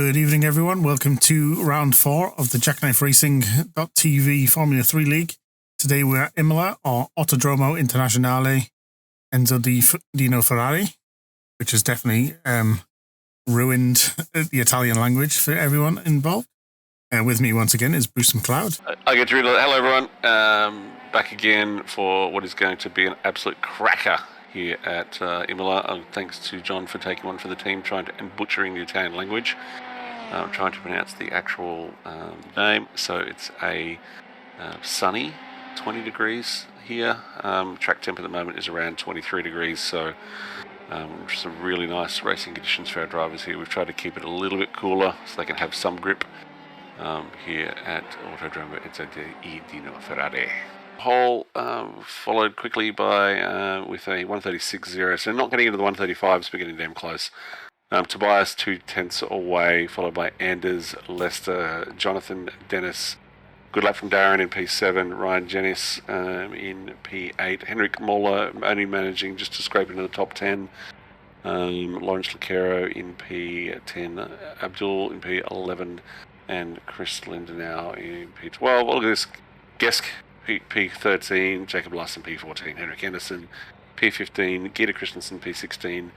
Good evening, everyone. Welcome to round 4 of the JackknifeRacing.TV Formula 3 League. Today we're at Imola, or Autodromo Internazionale, Enzo Dino Ferrari, which has definitely ruined the Italian language for everyone involved. With me once again is Bruce McLeod. I get through. Hello, everyone. Back again for what is going to be an absolute cracker here at Imola. Thanks to John for taking one for the team, and butchering the Italian language. Trying to pronounce the actual name. So it's a sunny 20 degrees here. Track temp at the moment is around 23 degrees. So some really nice racing conditions for our drivers here. We've tried to keep it a little bit cooler so they can have some grip here at Autodromo Dino Ferrari. Hole followed quickly by with a 136.0, so not getting into the 135s, but getting damn close. Tobias 2/10 away, followed by Anders, Lester, Jonathan, Dennis. Good lap from Darren in P7, Ryan Jennings in P8, Henrik Moller only managing just to scrape into the top 10, Lawrence Lacero in P10, Abdul in P11, and Chris Lindenau in P12. Look at this, Gesk P13, Jacob Larson P14, Henrik Anderson P15, Gita Christensen P16,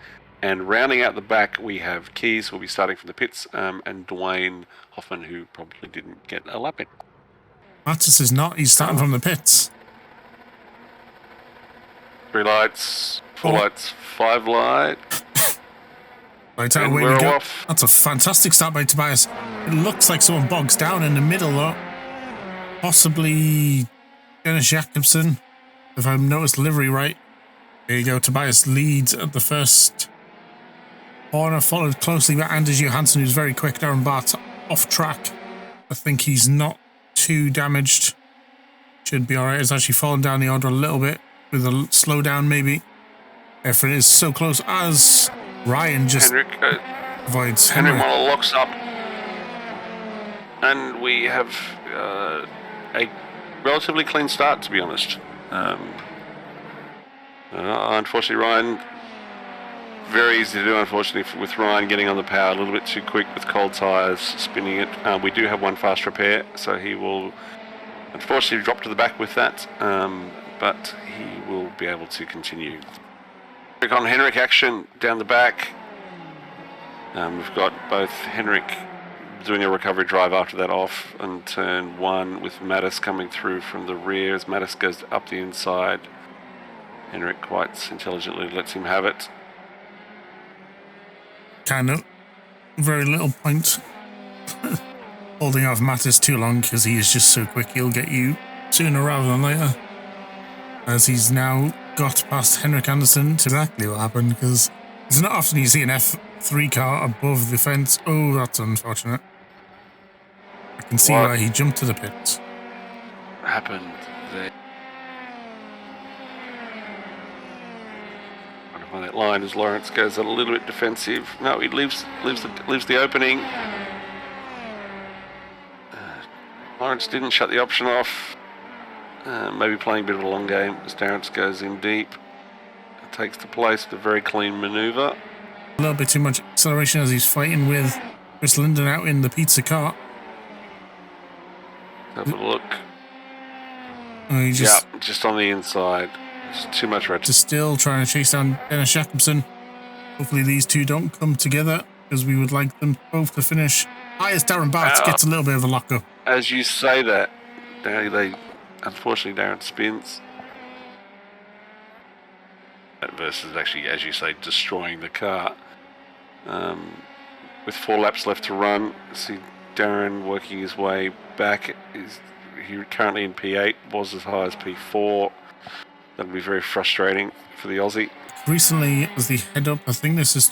and rounding out the back we have Keys, will be starting from the pits, and Dwayne Hoffman, who probably didn't get a lap in. Mattis is not, he's starting from the pits. 3 lights, 4 lights, 5 lights. Right, away we go. Off. That's a fantastic start by Tobias. It looks like someone bogs down in the middle though. Possibly Dennis Jacobson, if I've noticed livery right. There you go, Tobias leads at the first corner, followed closely by Anders Johansson, who's very quick. Darren Bart's off track. I think he's not too damaged. Should be alright. It's actually fallen down the order a little bit with a slowdown maybe. Efren is so close as Ryan just avoids Henrik Moller locks up. And we have a relatively clean start, to be honest. Unfortunately, Ryan, very easy to do, unfortunately, with Ryan getting on the power a little bit too quick with cold tyres, spinning it. We do have one fast repair, so he will unfortunately drop to the back with that, but he will be able to continue. On Henrik action down the back. We've got both Henrik doing a recovery drive after that off and turn 1 with Mattis coming through from the rear as Mattis goes up the inside. Henrik quite intelligently lets him have it. Kind of very little point holding off Mattis too long because he is just so quick. He'll get you sooner rather than later, as he's now got past Henrik Anderson. Exactly what happened, because it's not often you see an F3 car above the fence. Oh, that's unfortunate. I can see why he jumped to the pits. What happened there? On that line as Lawrence goes a little bit defensive. No, he leaves the opening. Lawrence didn't shut the option off. Maybe playing a bit of a long game as Darren goes in deep. It takes the place with a very clean manoeuvre. A little bit too much acceleration as he's fighting with Chris Linden out in the pizza cart. Have a look. Oh, just on the inside. It's too much red. Just still trying to chase down Dennis Jacobson. Hopefully these two don't come together, because we would like them both to finish. Highest Darren Bart gets a little bit of a lock-up. As you say that, they unfortunately Darren spins. Versus actually, as you say, destroying the car. With 4 laps left to run, see Darren working his way back. He's currently in P8, was as high as P4. That'll be very frustrating for the Aussie. Recently, as the head up, I think this is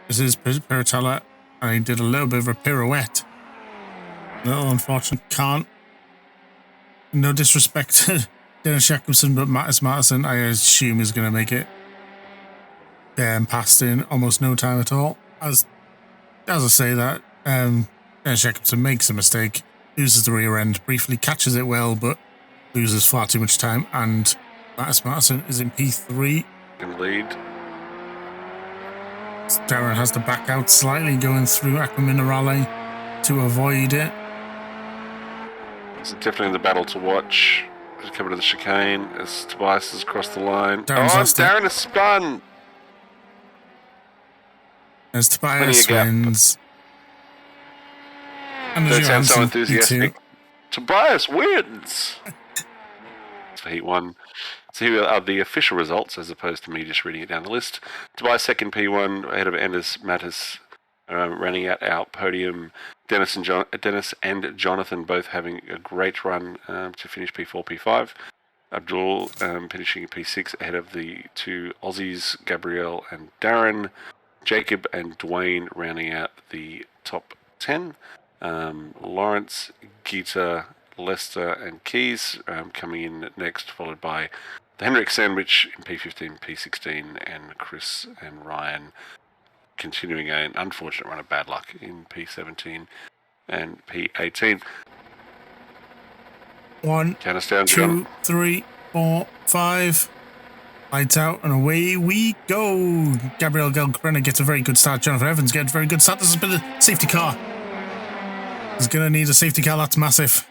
Peritella, and he did a little bit of a pirouette. No, unfortunately, can't. No disrespect to Dennis Jacobson, but Mattis Matteson, I assume, is going to make it past in almost no time at all. As I say that, Dennis Jacobson makes a mistake, loses the rear end, briefly catches it well, but loses far too much time, and Mattis Matteson is in P3. In lead. Darren has to back out slightly, going through Minerale to avoid it. It's definitely the battle to watch. Coming to the chicane as Tobias has crossed the line. Darren has spun. As Tobias wins. And Don't sound so enthusiastic. Tobias wins. For Heat 1. So here are the official results, as opposed to me just reading it down the list. Tobias second P1, ahead of Anders Mattis, running out our podium. Dennis and Jonathan both having a great run to finish P4, P5. Abdul finishing P6 ahead of the two Aussies, Gabrielle and Darren. Jacob and Dwayne rounding out the top 10. Lawrence, Gita, Lester and Keys coming in next, followed by the Henrik Sandwich in P15, P16, and Chris and Ryan continuing an unfortunate run of bad luck in P17 and P18. 1, 2, 3, 4, 5. Lights out and away we go. Gabrielle Gelbrenner gets a very good start. Jonathan Evans gets a very good start. This has been a safety car. He's going to need a safety car. That's massive.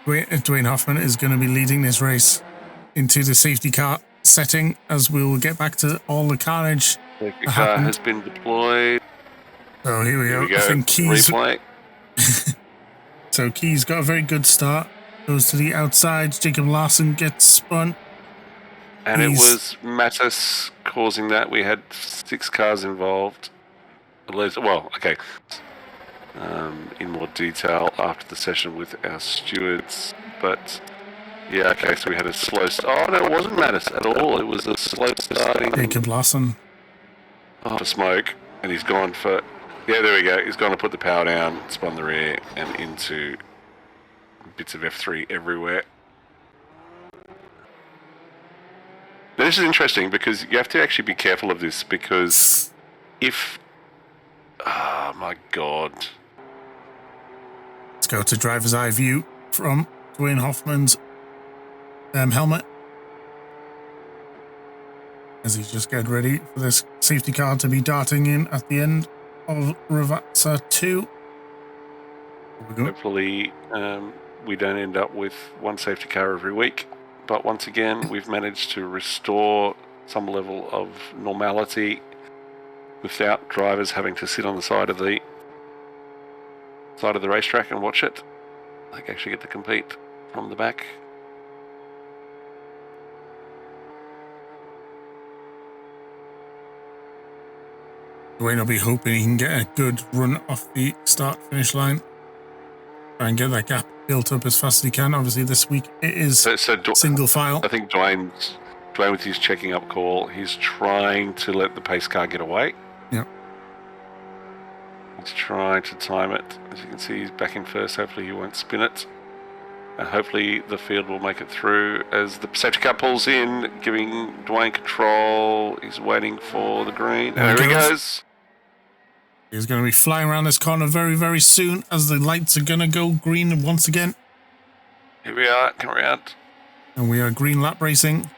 Dwayne Hoffman is going to be leading this race into the safety car setting, as we'll get back to all the carnage. Safety car has been deployed. Oh, here we go. I think Keys. So Keys got a very good start. Goes to the outside. Jacob Larson gets spun. And it was Mattis causing that. We had 6 cars involved. Well, okay. In more detail after the session with our stewards. But, yeah, okay, so we had a slow start. Oh, no, it wasn't Mattis at all. It was a slow starting. Jacob Larson. For smoke. And he's gone for... Yeah, there we go. He's gone to put the power down, spun the rear, and into bits of F3 everywhere. Now, this is interesting because you have to actually be careful of this, because if... Oh, my God. Let's go to driver's eye view from Dwayne Hoffman's helmet, as he's just getting ready for this safety car to be darting in at the end of Ravazza 2. Hopefully we don't end up with one safety car every week. But once again, we've managed to restore some level of normality without drivers having to sit on the side of the racetrack and watch it. They actually get to compete from the back. Dwayne will be hoping he can get a good run off the start-finish line. Try and get that gap built up as fast as he can. Obviously, this week it is single file. I think Dwayne with his checking up call, he's trying to let the pace car get away. Yeah. He's trying to time it. As you can see, he's back in first. Hopefully he won't spin it. And hopefully the field will make it through as the safety car pulls in, giving Dwayne control. He's waiting for the green. And there he goes. He's going to be flying around this corner very, very soon, as the lights are going to go green once again. Here we are, come around. And we are green lap racing.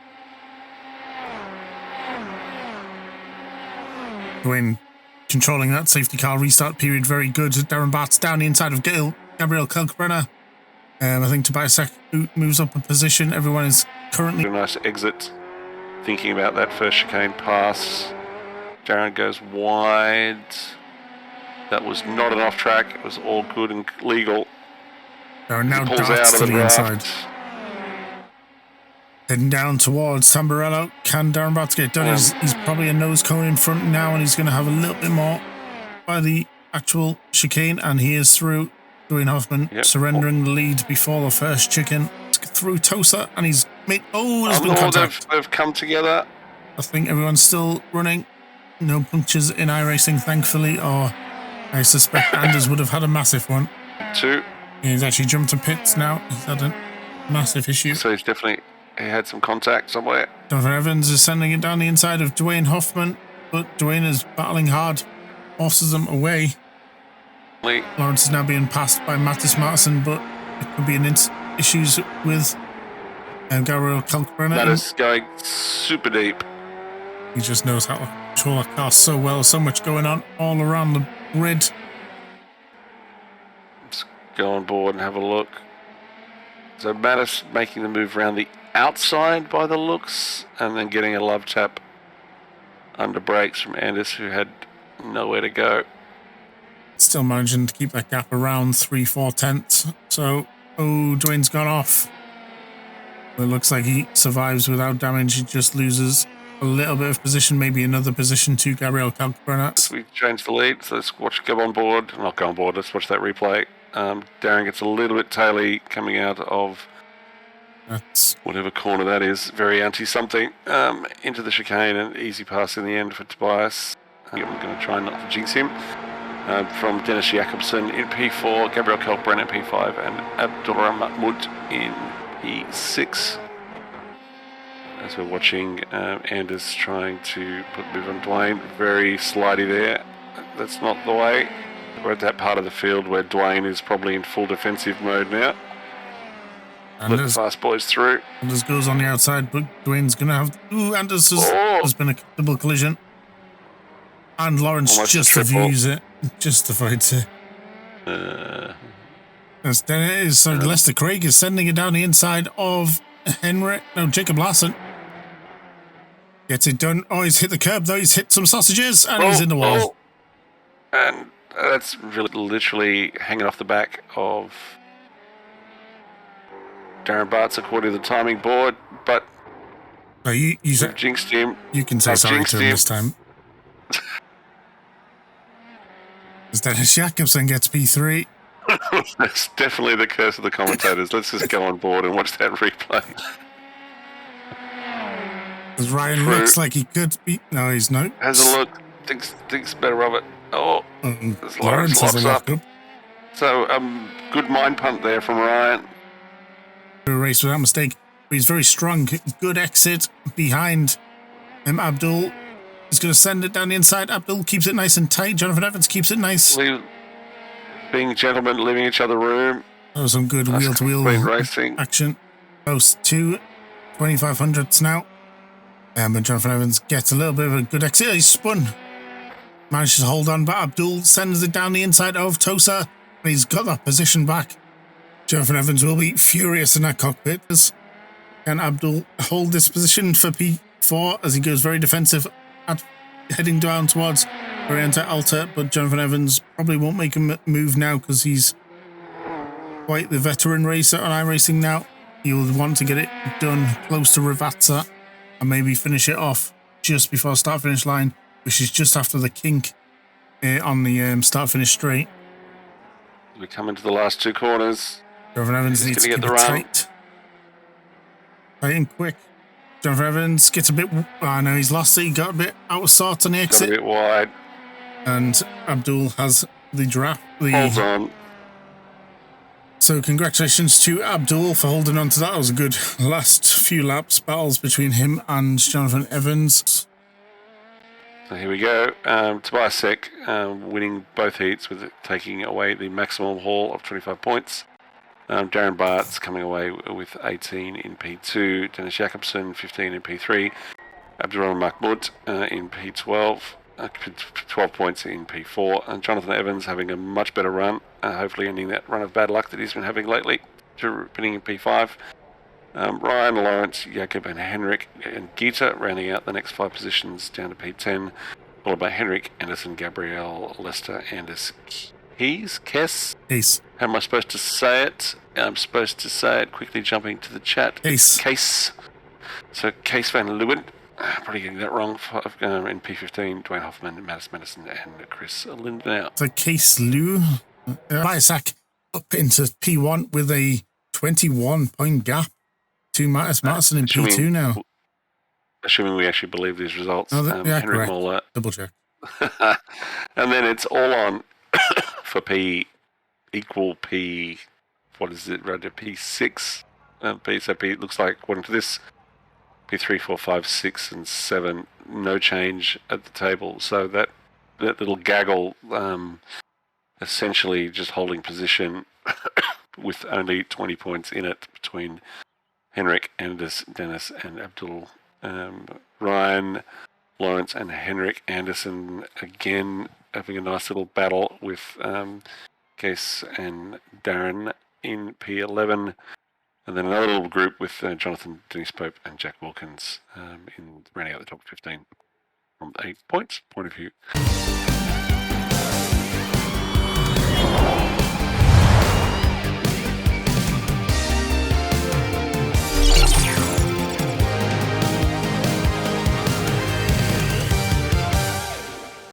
Dwayne controlling that safety car restart period very good. Darren Bart's down the inside of Gabriel Kalkbrenner. I think Tobias moves up a position. Everyone is currently... A nice exit. Thinking about that first chicane pass. Darren goes wide. That was not an off track. It was all good and legal. Darren now darts to the inside. Heading down towards Tamburello. Can Darren Bartz get done? He's probably a nose cone in front now, and he's going to have a little bit more by the actual chicane, and he is through. Dwayne Hoffman surrendering the lead before the first chicane. Through Tosa, and he's made... Oh, there's been contact. They've come together. I think everyone's still running. No punctures in iRacing, thankfully, or I suspect Anders would have had a massive one. 2. He's actually jumped to pits now. He's had a massive issue. So he's definitely... He had some contact somewhere. Jonathan Evans is sending it down the inside of Dwayne Hoffman, but Dwayne is battling hard. Forces them away. Lawrence is now being passed by Mattis Martin, but it could be an issues with Gabriel Kalkbrenner. That is going super deep. He just knows how to control that car so well. So much going on all around the grid. Let's go on board and have a look. So Mattis making the move around the outside by the looks, and then getting a love tap under brakes from Anders, who had nowhere to go. Still managing to keep that gap around 3/4 tenths. So, Dwayne's gone off. It looks like he survives without damage. He just loses a little bit of position, maybe another position to Gabriel Kalkbrenner. We changed the lead, so let's go on board. Not go on board, let's watch that replay. Darren gets a little bit taily coming out of whatever corner that is, very anti-something, into the chicane, and easy pass in the end for Tobias. I'm going to try not to jinx him. From Dennis Jakobsen in P4, Gabriel Kalkbrenner in P5, and Abdullah Mahmoud in P6. As we're watching Anders trying to put move on Dwayne, very slidey there. That's not the way. We're at that part of the field where Dwayne is probably in full defensive mode now. Let the fast boys through. Anders goes on the outside, but Dwayne's going to have... Anders has been a double collision. And Lawrence justifies it. Justified it. As then it is, so Lester Craig is sending it down the inside of Jacob Larson. Gets it done. Oh, he's hit the curb though. He's hit some sausages and he's in the wall. And that's really literally hanging off the back of Darren Bartz according to the timing board. But you jinxed him. You can say sorry to him this time. As Dennis Jakobsen gets P3. That's definitely the curse of the commentators. Let's just go on board and watch that replay. As Ryan looks like he could be... No, he's not. Has a look. Thinks better of it. Lawrence has a lock up. So, good mind punt there from Ryan. A race without mistake. He's very strong. Good exit behind Abdul. He's going to send it down the inside. Abdul keeps it nice and tight. Jonathan Evans keeps it nice. Being gentlemen, leaving each other room. That was some good wheel-to-wheel racing action. Close to 2500s now. But Jonathan Evans gets a little bit of a good exit. He's spun. Manages to hold on, but Abdul sends it down the inside of Tosa. And he's got that position back. Jonathan Evans will be furious in that cockpit. Can Abdul hold this position for P4 as he goes very defensive, heading down towards Orienta Alta, but Jonathan Evans probably won't make a move now because he's quite the veteran racer on iRacing now. He'll want to get it done close to Ravazza and maybe finish it off just before start-finish line, which is just after the kink on the start-finish straight. We come into the last two corners. Jonathan Evans needs to get the tight. Tight and quick. Jonathan Evans gets a bit... I know he's lost it. He got a bit out of sorts on the exit. Got a bit wide. And Abdul has the draft. Holds on. So congratulations to Abdul for holding on to that. It was a good last few laps, battles between him and Jonathan Evans. So here we go. Tobias Sek winning both heats with taking away the maximum haul of 25 points. Darren Bartz coming away with 18 in P2. Dennis Jakobsen 15 in P3. Abdullah Mahmoud in P12. 12 points in P4. And Jonathan Evans having a much better run. Hopefully ending that run of bad luck that he's been having lately. Pinning in P5. Ryan, Lawrence, Jakob and Henrik and Gita rounding out the next 5 positions down to P10. Followed by Henrik, Anderson, Gabriel, Lester, Anders, Case. How am I supposed to say it? I'm supposed to say it quickly, jumping to the chat. Case. So Case Van Leeuwen, probably getting that wrong. In P15, Dwayne Hoffman, Mattis Madison, and Chris Lindenau. So Case Lou, Biasac up into P1 with a 21-point gap to Mattis Madison in P2 now. Assuming we actually believe these results. Yeah, Henrik Moller. Double check. And then it's all on for P equal P, what is it, rather P6? So P looks like, according to this, P3, 4, 5, 6, and 7, no change at the table. So that little gaggle essentially just holding position with only 20 points in it between Henrik, Anders, Dennis, and Abdul. Ryan Lawrence and Henrik Anderson again having a nice little battle with Case and Darren in P11. And then another little group with Jonathan, Dennis Pope and Jack Wilkins in rounding out the top 15 from a points point of view.